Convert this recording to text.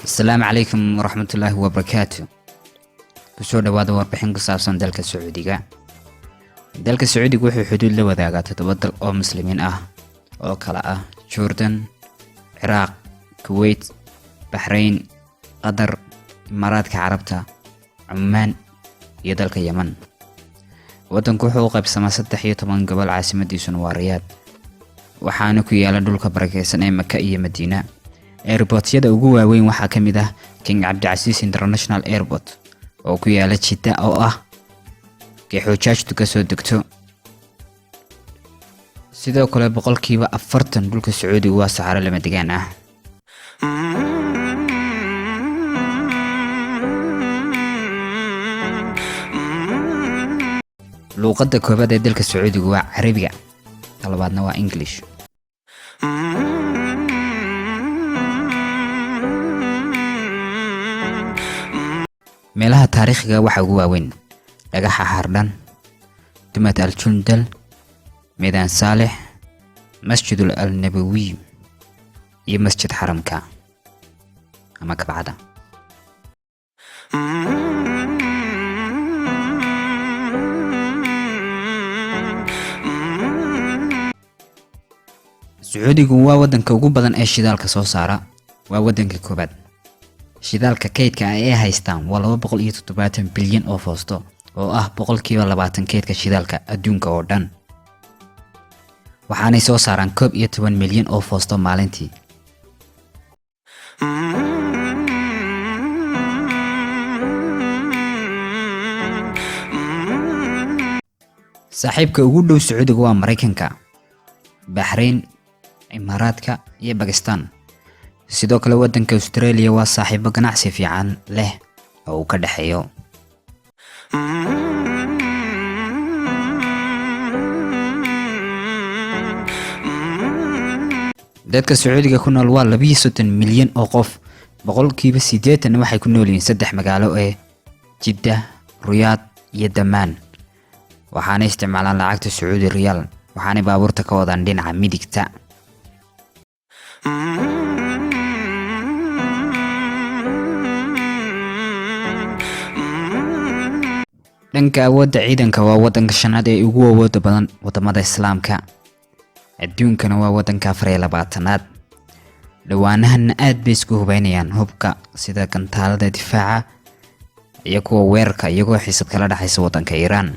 السلام عليكم ورحمة الله وبركاته. kusoo dhawaada warbixin ku saabsan dalka Sacuudiga. Dalka Sacuudiga wuxuu xuduud la wadaagaa 7 dal oo muslimiin ah oo kala ah Jordan, Iraq, Kuwait, Bahrain, Qatar, Imaaraadka Carabta, Oman iyo dalka Yemen. Wadanku wuxuu u qaybsamaa 13 gobol caasimadiisuna waa Riyaad. Waxaana ku yaala dhulka barakeysan ee Makka iyo Madiina. Airportyada ugu waaweyn waxaa ka mid ah King Abdulaziz International Airport oo ku yaala Jeddah oo ah xujaajtu ka soo degto. sidoo kale 40% dhulka Sacuudiga waa saxaro lama degaan ah. luqadda koobaad ee dalka Sacuudiga waa Carabiga, talabaadna waa English. meelaha taariikhiga waxa ugu waaweyn dhagaxa Hardhan, Dumat al-Jundal, Meedan Saleh, Masjid al-Nabawi iyo Masjid Haramka ama Kaabada. Sacuudigu waa wadanka ugu badan ee shidaalka soo saara, waa wadanka koobaad. shidaalka kaydka ay haystaan waa 270 bilyan oo foosto oo ah 20% kaydka shidaalka adduunka oo dhan. waxaanay soo saaraan 11 milyan oo foosto maalintii. saaxiibka ugu dhow Sacuudiga waa Mareykanka, Bahrain, Imaaraadka iyo Pakistan. sidoo kale wadanka Australia waa saaxiibo ganacsi fiican leh oo uu ka dhaxeeyo. dadka Sacuudiga ku nool waa 32 milyan oo qof, 80% waxay ku nool yihiin 3 magaalo ee Jeddah, Riyadh iyo Dammam. waxaana isticmaalaan lacagta Sacuudi Riyaal, waxaana baabuurta ka wadaan dhinaca midigta. dhanka awoodda ciidanka waa wadanka shanaad ee ugu awoodda badan wadamada Islaamka. adduunkana waa wadanka 24aad. dhawaanahan aad bay isku hubaynayaan hubka sida gantaalada difaaca iyo kuwa weerarka iyagoo xiisad kala dhaxaysa wadanka Iran.